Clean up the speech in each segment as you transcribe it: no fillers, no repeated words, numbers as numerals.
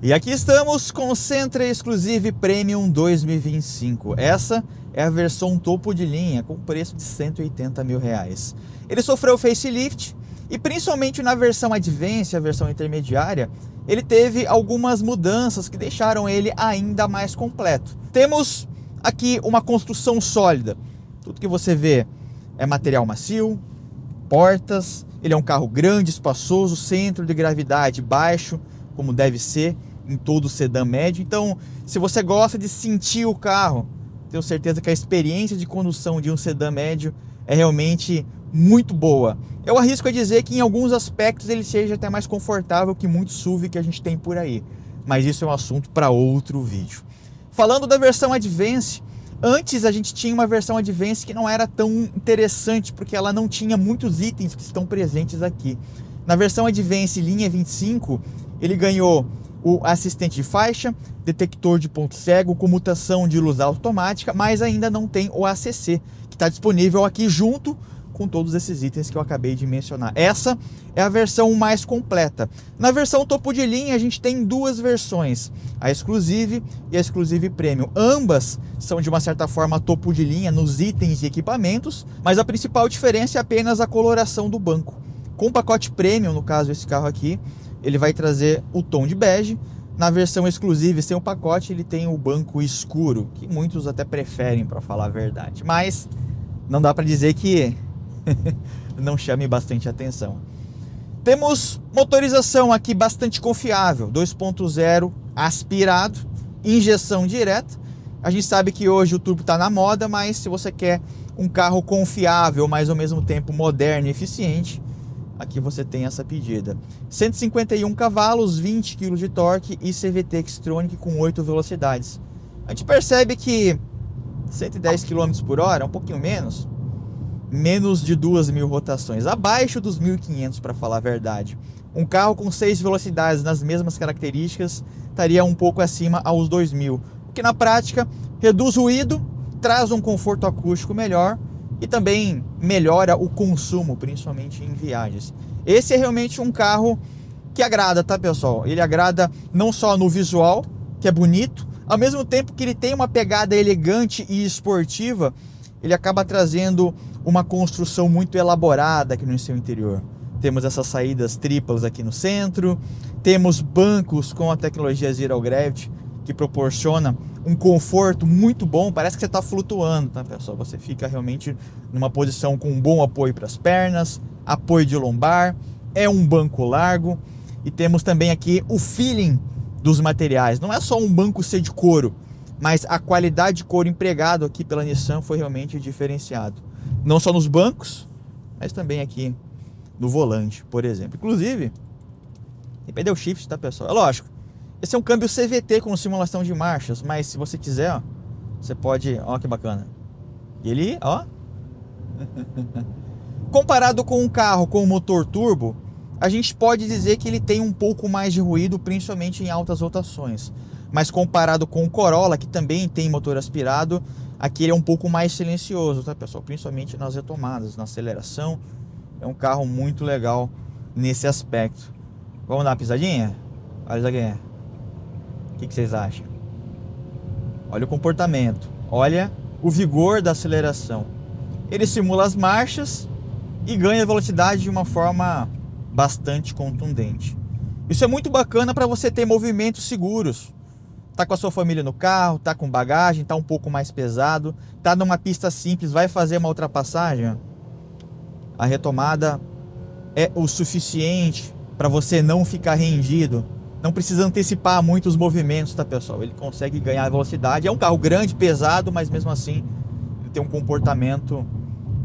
E aqui estamos com o Sentra Exclusive Premium 2025. Essa é a versão topo de linha com preço de R$180 mil. Ele sofreu facelift e principalmente na versão Advance, a versão intermediária, ele teve algumas mudanças que deixaram ele ainda mais completo. Temos aqui uma construção sólida. Tudo que você vê é material macio, portas, ele é um carro grande, espaçoso, centro de gravidade baixo, como deve ser em todo sedã médio. Então, se você gosta de sentir o carro, tenho certeza que a experiência de condução de um sedã médio é realmente muito boa. Eu arrisco a dizer que em alguns aspectos ele seja até mais confortável que muitos SUV que a gente tem por aí. Mas isso é um assunto para outro vídeo. Falando da versão Advance, antes a gente tinha uma versão Advance que não era tão interessante, porque ela não tinha muitos itens que estão presentes aqui. Na versão Advance linha 25, ele ganhou o assistente de faixa, detector de ponto cego, comutação de luz automática, mas ainda não tem o ACC, que está disponível aqui junto com todos esses itens que eu acabei de mencionar. Essa é a versão mais completa. Na versão topo de linha a gente tem duas versões, a Exclusive e a Exclusive Premium. Ambas são de uma certa forma topo de linha nos itens e equipamentos, mas a principal diferença é apenas a coloração do banco. Com o pacote Premium, no caso esse carro aqui, ele vai trazer o tom de bege. Na versão Exclusive sem o pacote ele tem o banco escuro, que muitos até preferem, para falar a verdade, mas não dá para dizer que não chame bastante atenção. Temos motorização aqui bastante confiável, 2.0 aspirado, injeção direta. A gente sabe que hoje o turbo está na moda, mas se você quer um carro confiável, mas ao mesmo tempo moderno e eficiente, aqui você tem essa pedida. 151 cavalos, 20 kg de torque e CVT Xtronic com 8 velocidades. A gente percebe que 110 km por hora, um pouquinho menos de 2.000 rotações, abaixo dos 1.500 para falar a verdade. Um carro com 6 velocidades nas mesmas características estaria um pouco acima aos 2.000, o que na prática reduz ruído, traz um conforto acústico melhor e também melhora o consumo, principalmente em viagens. Esse é realmente um carro que agrada, tá pessoal? Ele agrada não só no visual, que é bonito, ao mesmo tempo que ele tem uma pegada elegante e esportiva, ele acaba trazendo uma construção muito elaborada aqui no seu interior. Temos essas saídas triplas aqui no centro, temos bancos com a tecnologia Zero Gravity, que proporciona um conforto muito bom, parece que você está flutuando, tá pessoal? Você fica realmente numa posição com um bom apoio para as pernas, apoio de lombar, é um banco largo, e temos também aqui o feeling dos materiais. Não é só um banco ser de couro, mas a qualidade de couro empregado aqui pela Nissan foi realmente diferenciado. Não só nos bancos, mas também aqui no volante, por exemplo. Inclusive, tem pneu shift, tá pessoal? É lógico, esse é um câmbio CVT com simulação de marchas, mas se você quiser, ó, você pode, ó que bacana. E ele, ó, comparado com um carro com motor turbo, a gente pode dizer que ele tem um pouco mais de ruído, principalmente em altas rotações. Mas comparado com o Corolla, que também tem motor aspirado, aqui ele é um pouco mais silencioso, tá pessoal? Principalmente nas retomadas, na aceleração. É um carro muito legal nesse aspecto. Vamos dar uma pisadinha? Olha isso aqui. O que vocês acham? Olha o comportamento, olha o vigor da aceleração. Ele simula as marchas e ganha velocidade de uma forma bastante contundente. Isso é muito bacana para você ter movimentos seguros. Tá com a sua família no carro, tá com bagagem, tá um pouco mais pesado, tá numa pista simples, vai fazer uma ultrapassagem, a retomada é o suficiente para você não ficar rendido. Não precisa antecipar muito os movimentos, tá pessoal? Ele consegue ganhar velocidade. É um carro grande, pesado, mas mesmo assim ele tem um comportamento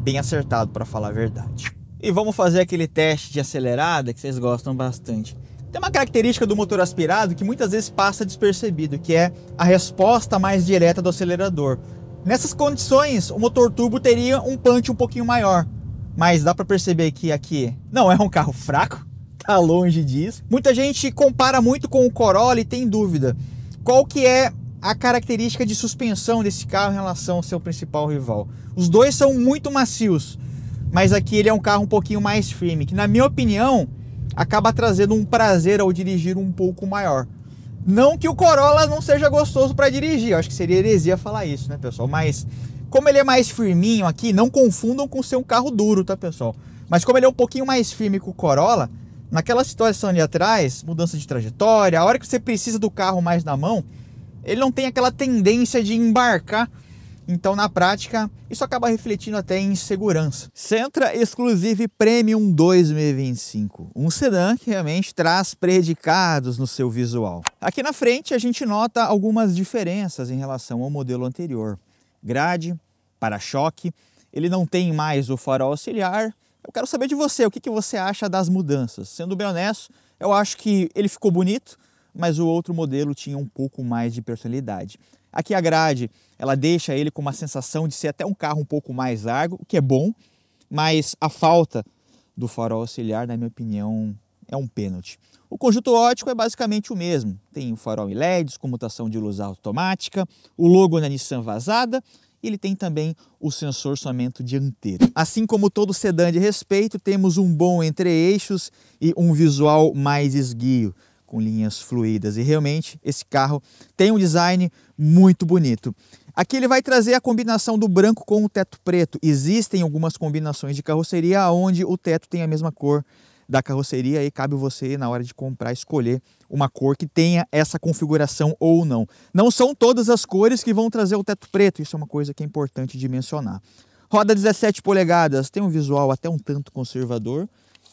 bem acertado, para falar a verdade. E vamos fazer aquele teste de acelerada que vocês gostam bastante. Tem uma característica do motor aspirado que muitas vezes passa despercebido, que é a resposta mais direta do acelerador. Nessas condições, o motor turbo teria um punch um pouquinho maior, mas dá para perceber que aqui não é um carro fraco, tá longe disso. Muita gente compara muito com o Corolla e tem dúvida. Qual que é a característica de suspensão desse carro em relação ao seu principal rival? Os dois são muito macios, mas aqui ele é um carro um pouquinho mais firme, que na minha opinião acaba trazendo um prazer ao dirigir um pouco maior. Não que o Corolla não seja gostoso para dirigir, eu acho que seria heresia falar isso, né, pessoal? Mas como ele é mais firminho aqui, não confundam com ser um carro duro, tá, pessoal? Mas como ele é um pouquinho mais firme que o Corolla, naquela situação ali atrás, mudança de trajetória, a hora que você precisa do carro mais na mão, ele não tem aquela tendência de embarcar. Então, na prática, isso acaba refletindo até em segurança. Sentra Exclusive Premium 2025. Um sedã que realmente traz predicados no seu visual. Aqui na frente, a gente nota algumas diferenças em relação ao modelo anterior. Grade, para-choque, ele não tem mais o farol auxiliar. Eu quero saber de você, o que você acha das mudanças? Sendo bem honesto, eu acho que ele ficou bonito, mas o outro modelo tinha um pouco mais de personalidade. Aqui a grade, ela deixa ele com uma sensação de ser até um carro um pouco mais largo, o que é bom, mas a falta do farol auxiliar, na minha opinião, é um pênalti. O conjunto óptico é basicamente o mesmo. Tem o farol em LEDs, comutação de luz automática, o logo na Nissan vazada, e ele tem também o sensor somente dianteiro. Assim como todo sedã de respeito, temos um bom entre-eixos e um visual mais esguio, com linhas fluídas, e realmente esse carro tem um design muito bonito. Aqui ele vai trazer a combinação do branco com o teto preto. Existem algumas combinações de carroceria onde o teto tem a mesma cor da carroceria e cabe você, na hora de comprar, escolher uma cor que tenha essa configuração ou não. Não são todas as cores que vão trazer o teto preto, isso é uma coisa que é importante de mencionar. Roda 17 polegadas, tem um visual até um tanto conservador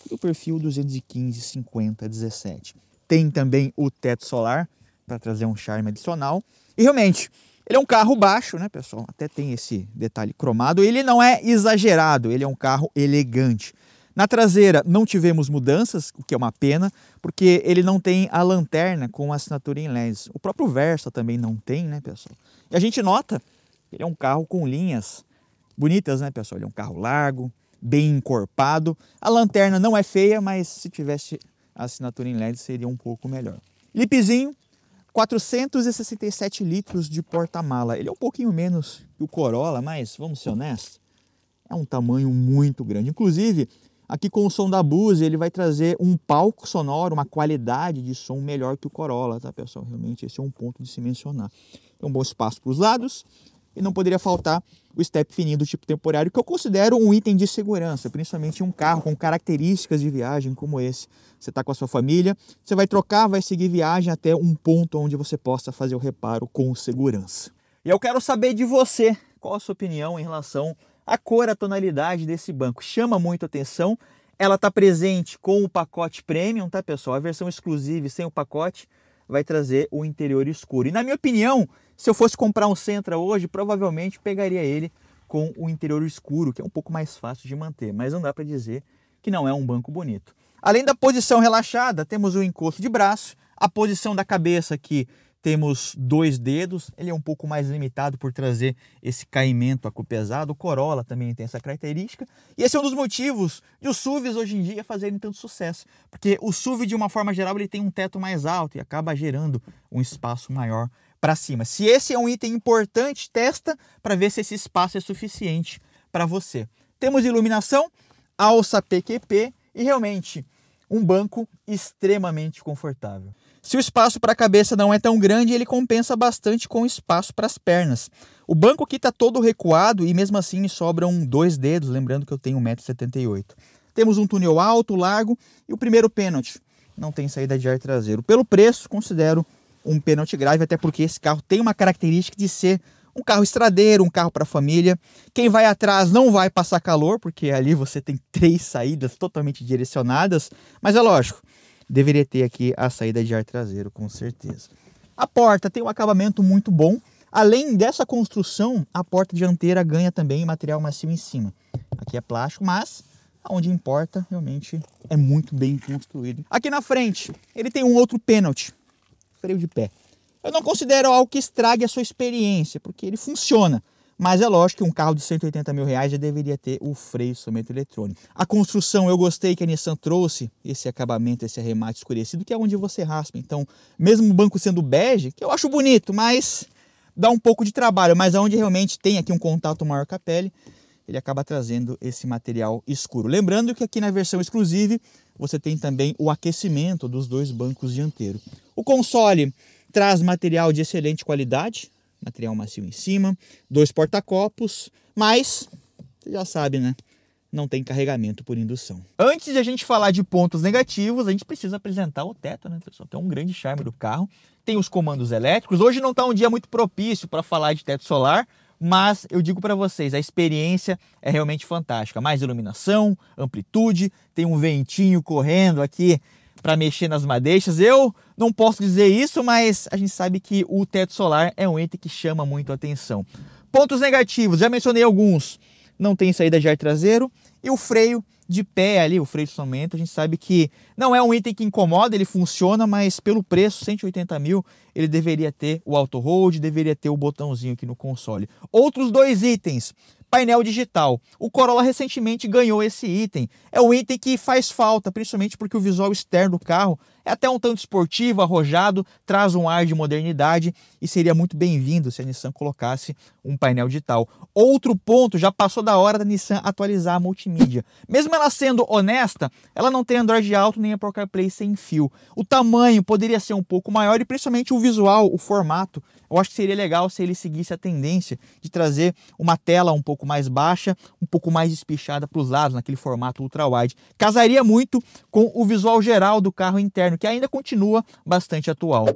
e o perfil 215/50/17. Tem também o teto solar para trazer um charme adicional. E realmente, ele é um carro baixo, né, pessoal? Até tem esse detalhe cromado. Ele não é exagerado, ele é um carro elegante. Na traseira não tivemos mudanças, o que é uma pena, porque ele não tem a lanterna com assinatura em LEDs. O próprio Versa também não tem, né, pessoal? E a gente nota que ele é um carro com linhas bonitas, né, pessoal? Ele é um carro largo, bem encorpado. A lanterna não é feia, mas se tivesse a assinatura em LED seria um pouco melhor. Lipzinho, 467 litros de porta-mala. Ele é um pouquinho menos que o Corolla, mas vamos ser honestos, é um tamanho muito grande. Inclusive, aqui com o som da Bose, ele vai trazer um palco sonoro, uma qualidade de som melhor que o Corolla, tá, pessoal? Realmente esse é um ponto de se mencionar. Tem um bom espaço para os lados e não poderia faltar o step fininho do tipo temporário, que eu considero um item de segurança, principalmente em um carro com características de viagem como esse. Você está com a sua família, você vai trocar, vai seguir viagem até um ponto onde você possa fazer o reparo com segurança. E eu quero saber de você, qual a sua opinião em relação à cor, à tonalidade desse banco. Chama muito atenção, ela está presente com o pacote Premium, tá, pessoal? A versão exclusiva sem o pacote vai trazer o interior escuro. E na minha opinião, se eu fosse comprar um Sentra hoje, provavelmente pegaria ele com o interior escuro, que é um pouco mais fácil de manter, mas não dá para dizer que não é um banco bonito. Além da posição relaxada, temos o encosto de braço, a posição da cabeça aqui, temos 2 dedos, ele é um pouco mais limitado por trazer esse caimento acupesado. O Corolla também tem essa característica. E esse é um dos motivos de os SUVs hoje em dia fazerem tanto sucesso. Porque o SUV, de uma forma geral, ele tem um teto mais alto e acaba gerando um espaço maior para cima. Se esse é um item importante, testa para ver se esse espaço é suficiente para você. Temos iluminação, alça PQP e realmente um banco extremamente confortável. Se o espaço para a cabeça não é tão grande, ele compensa bastante com o espaço para as pernas. O banco aqui está todo recuado e mesmo assim me sobram 2 dedos, lembrando que eu tenho 1,78 m. Temos um túnel alto, largo e o primeiro pênalti. Não tem saída de ar traseiro. Pelo preço, considero um pênalti grave, até porque esse carro tem uma característica de ser um carro estradeiro, um carro para família. Quem vai atrás não vai passar calor, porque ali você tem 3 saídas totalmente direcionadas, mas é lógico, deveria ter aqui a saída de ar traseiro, com certeza. A porta tem um acabamento muito bom. Além dessa construção, a porta dianteira ganha também material macio em cima. Aqui é plástico, mas onde importa, realmente é muito bem construído. Aqui na frente, ele tem um outro pênalti, freio de pé. Eu não considero algo que estrague a sua experiência, porque ele funciona. Mas é lógico que um carro de 180 mil reais já deveria ter o freio somente eletrônico. A construção, eu gostei que a Nissan trouxe esse acabamento, esse arremate escurecido, que é onde você raspa. Então, mesmo o banco sendo bege, que eu acho bonito, mas dá um pouco de trabalho. Mas onde realmente tem aqui um contato maior com a pele, ele acaba trazendo esse material escuro. Lembrando que aqui na versão exclusiva, você tem também o aquecimento dos 2 bancos dianteiros. O console traz material de excelente qualidade, material macio em cima, 2 porta-copos, mas você já sabe, né? Não tem carregamento por indução. Antes de a gente falar de pontos negativos, a gente precisa apresentar o teto, né, pessoal? Que é um grande charme do carro. Tem os comandos elétricos. Hoje não está um dia muito propício para falar de teto solar, mas eu digo para vocês, a experiência é realmente fantástica. Mais iluminação, amplitude, tem um ventinho correndo aqui para mexer nas madeixas. Eu não posso dizer isso, mas a gente sabe que o teto solar é um item que chama muito a atenção. Pontos negativos, já mencionei alguns. Não tem saída de ar traseiro e o freio de pé ali, o freio de estacionamento, a gente sabe que não é um item que incomoda, ele funciona, mas pelo preço, 180 mil, ele deveria ter o auto hold, deveria ter o botãozinho aqui no console. Outros 2 itens, painel digital. O Corolla recentemente ganhou esse item. É um item que faz falta, principalmente porque o visual externo do carro é até um tanto esportivo, arrojado, traz um ar de modernidade e seria muito bem-vindo se a Nissan colocasse um painel digital. Outro ponto, já passou da hora da Nissan atualizar a multimídia. Mesmo ela sendo honesta, ela não tem Android Auto nem Apple CarPlay sem fio. O tamanho poderia ser um pouco maior e principalmente o visual, o formato. Eu acho que seria legal se ele seguisse a tendência de trazer uma tela um pouco mais baixa, um pouco mais espichada para os lados, naquele formato ultra-wide. Casaria muito com o visual geral do carro interno, que ainda continua bastante atual.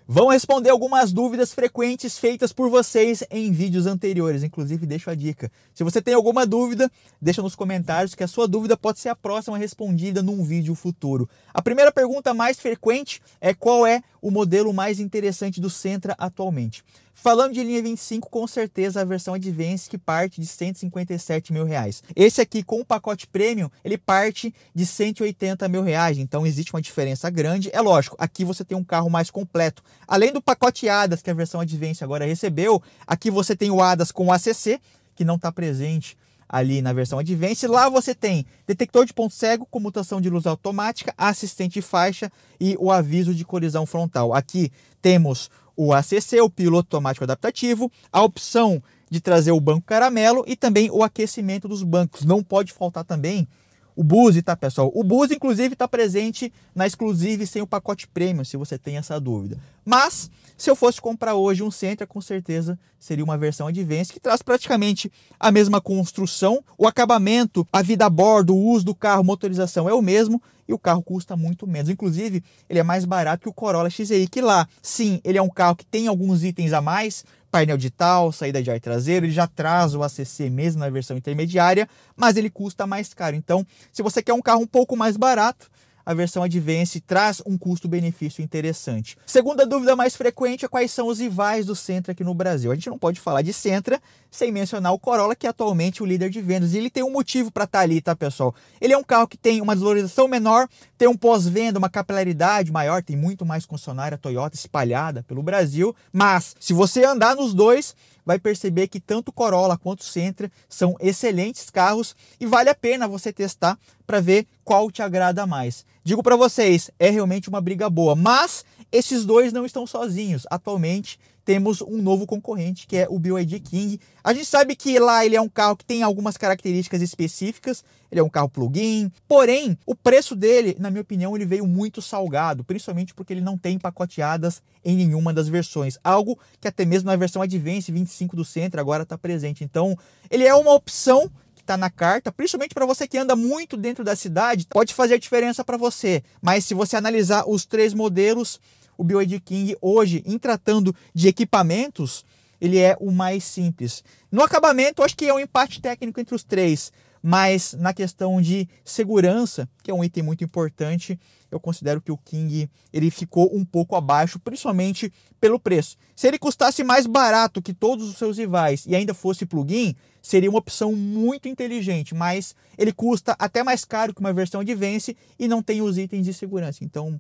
Vão responder algumas dúvidas frequentes feitas por vocês em vídeos anteriores. Inclusive, deixo a dica. Se você tem alguma dúvida, deixa nos comentários que a sua dúvida pode ser a próxima respondida num vídeo futuro. A primeira pergunta mais frequente é qual é o modelo mais interessante do Sentra atualmente. Falando de linha 25, com certeza a versão Advance que parte de 157 mil reais. Esse aqui com o pacote Premium, ele parte de 180 mil reais, então existe uma diferença grande. É lógico, aqui você tem um carro mais completo. Além do pacote ADAS que a versão Advance agora recebeu, aqui você tem o ADAS com o ACC, que não está presente ali na versão Advance. Lá você tem detector de ponto cego, comutação de luz automática, assistente de faixa e o aviso de colisão frontal. Aqui temos o ACC, o piloto automático adaptativo, a opção de trazer o banco caramelo e também o aquecimento dos bancos. Não pode faltar também o Boost, tá, pessoal? O Boost, inclusive, está presente na Exclusive sem o pacote Premium, se você tem essa dúvida. Mas, se eu fosse comprar hoje um Sentra, com certeza seria uma versão Advance, que traz praticamente a mesma construção. O acabamento, a vida a bordo, o uso do carro, motorização é o mesmo e o carro custa muito menos. Inclusive, ele é mais barato que o Corolla XEI, que lá, sim, ele é um carro que tem alguns itens a mais, painel digital, saída de ar traseiro, ele já traz o ACC mesmo na versão intermediária, mas ele custa mais caro. Então, se você quer um carro um pouco mais barato, a versão Advance traz um custo-benefício interessante. Segunda dúvida mais frequente é quais são os rivais do Sentra aqui no Brasil. A gente não pode falar de Sentra sem mencionar o Corolla, que é atualmente o líder de vendas. E ele tem um motivo para estar ali, tá, pessoal? Ele é um carro que tem uma desvalorização menor, tem um pós-venda, uma capilaridade maior, tem muito mais concessionária Toyota espalhada pelo Brasil. Mas, se você andar nos dois, vai perceber que tanto o Corolla quanto o Sentra são excelentes carros e vale a pena você testar para ver qual te agrada mais. Digo para vocês, é realmente uma briga boa, mas esses dois não estão sozinhos. Atualmente temos um novo concorrente, que é o BYD King. A gente sabe que lá ele é um carro que tem algumas características específicas, ele é um carro plug-in, porém, o preço dele, na minha opinião, ele veio muito salgado, principalmente porque ele não tem pacoteadas em nenhuma das versões, algo que até mesmo na versão Advance 25 do Sentra agora está presente. Então, ele é uma opção que está na carta, principalmente para você que anda muito dentro da cidade, pode fazer diferença para você, mas se você analisar os 3 modelos, o BYD King hoje, em tratando de equipamentos, ele é o mais simples. No acabamento, acho que é um empate técnico entre os 3, mas na questão de segurança, que é um item muito importante, eu considero que o King ele ficou um pouco abaixo, principalmente pelo preço. Se ele custasse mais barato que todos os seus rivais e ainda fosse plug-in, seria uma opção muito inteligente, mas ele custa até mais caro que uma versão Advance e não tem os itens de segurança. Então,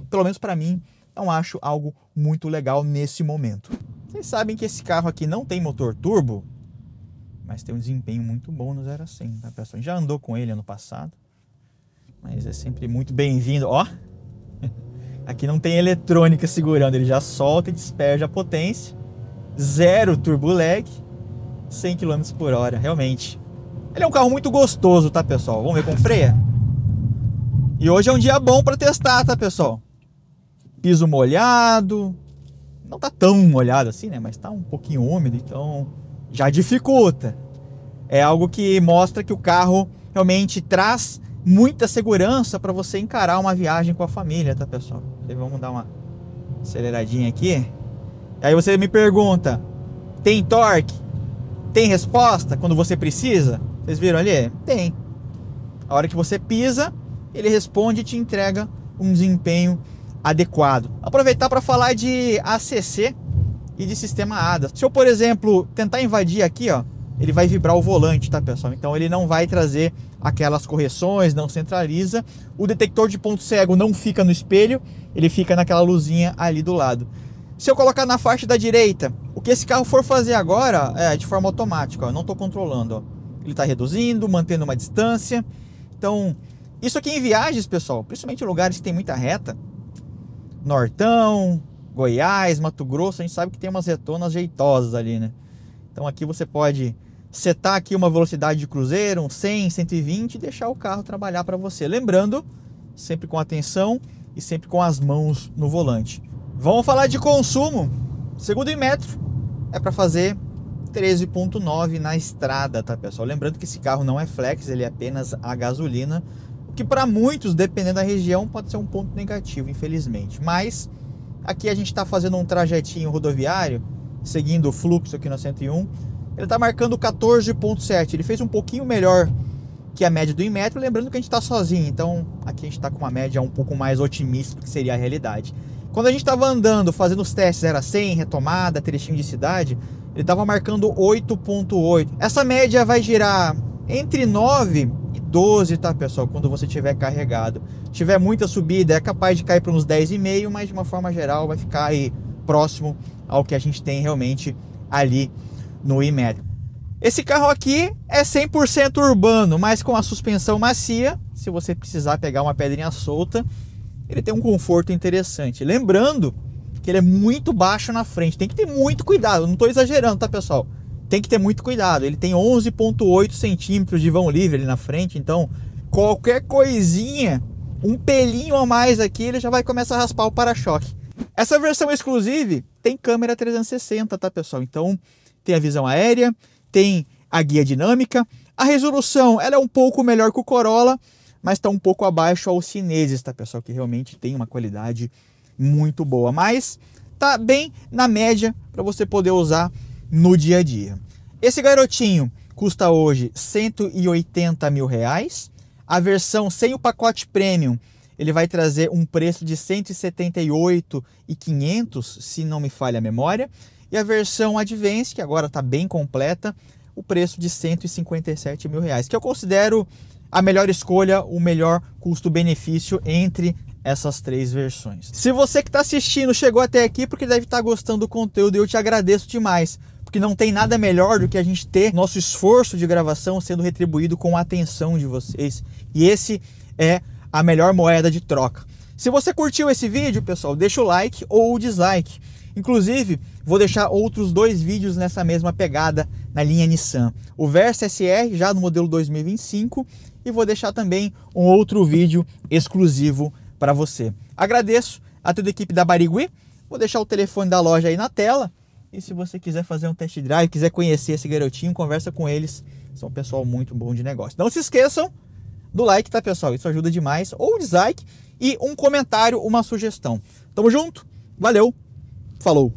pelo menos para mim, não acho algo muito legal nesse momento. Vocês sabem que esse carro aqui não tem motor turbo, mas tem um desempenho muito bom no 0 a 100, tá, pessoal? Já andou com ele ano passado, mas é sempre muito bem-vindo. Ó, aqui não tem eletrônica segurando, ele já solta e despeja a potência. 0 turbo lag, 100 km por hora, realmente. Ele é um carro muito gostoso, tá, pessoal? Vamos ver como freia? E hoje é um dia bom para testar, tá, pessoal? Piso molhado, não tá tão molhado assim, né? Mas tá um pouquinho úmido, então já dificulta. É algo que mostra que o carro realmente traz muita segurança para você encarar uma viagem com a família, tá, pessoal? Vamos dar uma aceleradinha aqui. Aí você me pergunta, tem torque? Tem resposta quando você precisa? Vocês viram ali? Tem. A hora que você pisa, ele responde e te entrega um desempenho adequado. Aproveitar para falar de ACC e de sistema ADAS. Se eu, por exemplo, tentar invadir aqui, ó, ele vai vibrar o volante, tá, pessoal? Então ele não vai trazer aquelas correções, não centraliza. O detector de ponto cego não fica no espelho, ele fica naquela luzinha ali do lado. Se eu colocar na faixa da direita, o que esse carro for fazer agora é de forma automática, ó, eu não estou controlando, ó. Ele está reduzindo, mantendo uma distância. Então, isso aqui em viagens, pessoal, principalmente em lugares que tem muita reta, Nortão, Goiás, Mato Grosso, a gente sabe que tem umas retonas jeitosas ali, né? Então aqui você pode setar aqui uma velocidade de cruzeiro, um 100, 120 e deixar o carro trabalhar para você. Lembrando, sempre com atenção e sempre com as mãos no volante. Vamos falar de consumo. Segundo o Inmetro, é para fazer 13,9 na estrada, tá, pessoal? Lembrando que esse carro não é flex, ele é apenas a gasolina, o que para muitos, dependendo da região, pode ser um ponto negativo, infelizmente. Mas aqui a gente está fazendo um trajetinho rodoviário, seguindo o fluxo aqui na 101, ele está marcando 14,7. Ele fez um pouquinho melhor que a média do Inmetro, lembrando que a gente está sozinho, então aqui a gente está com uma média um pouco mais otimista do que seria a realidade. Quando a gente estava andando, fazendo os testes 0 a 100, retomada, trechinho de cidade, ele estava marcando 8,8. Essa média vai girar entre 9 e 12, tá, pessoal? Quando você tiver carregado. Se tiver muita subida, é capaz de cair para uns 10,5, mas de uma forma geral vai ficar aí próximo ao que a gente tem realmente ali no Inmetro. Esse carro aqui é 100% urbano, mas com a suspensão macia. Se você precisar pegar uma pedrinha solta, ele tem um conforto interessante. Lembrando que ele é muito baixo na frente. Tem que ter muito cuidado. Não estou exagerando, tá, pessoal? Tem que ter muito cuidado. Ele tem 11,8 centímetros de vão livre ali na frente. Então, qualquer coisinha, um pelinho a mais aqui, ele já vai começar a raspar o para-choque. Essa versão exclusive tem câmera 360, tá, pessoal? Então, tem a visão aérea, tem a guia dinâmica. A resolução, ela é um pouco melhor que o Corolla, mas está um pouco abaixo aos chineses, tá, pessoal? Que realmente tem uma qualidade muito boa, mas tá bem na média para você poder usar no dia a dia. Esse garotinho custa hoje R$180 mil. A versão sem o pacote Premium, ele vai trazer um preço de R$178.500, se não me falha a memória. E a versão Advance, que agora está bem completa, o preço de R$157 mil, que eu considero a melhor escolha, o melhor custo-benefício entre essas três versões. Se você que está assistindo chegou até aqui, porque deve estar gostando do conteúdo, eu te agradeço demais, porque não tem nada melhor do que a gente ter nosso esforço de gravação sendo retribuído com a atenção de vocês. E esse é a melhor moeda de troca. Se você curtiu esse vídeo, pessoal, deixa o like ou o dislike. Inclusive, vou deixar outros 2 vídeos nessa mesma pegada na linha Nissan. O Versa SR, já no modelo 2025, e vou deixar também um outro vídeo exclusivo para você. Agradeço a toda a equipe da Barigui. Vou deixar o telefone da loja aí na tela. E se você quiser fazer um test drive, quiser conhecer esse garotinho, conversa com eles. São um pessoal muito bom de negócio. Não se esqueçam do like, tá, pessoal? Isso ajuda demais. Ou dislike e um comentário, uma sugestão. Tamo junto. Valeu. Falou.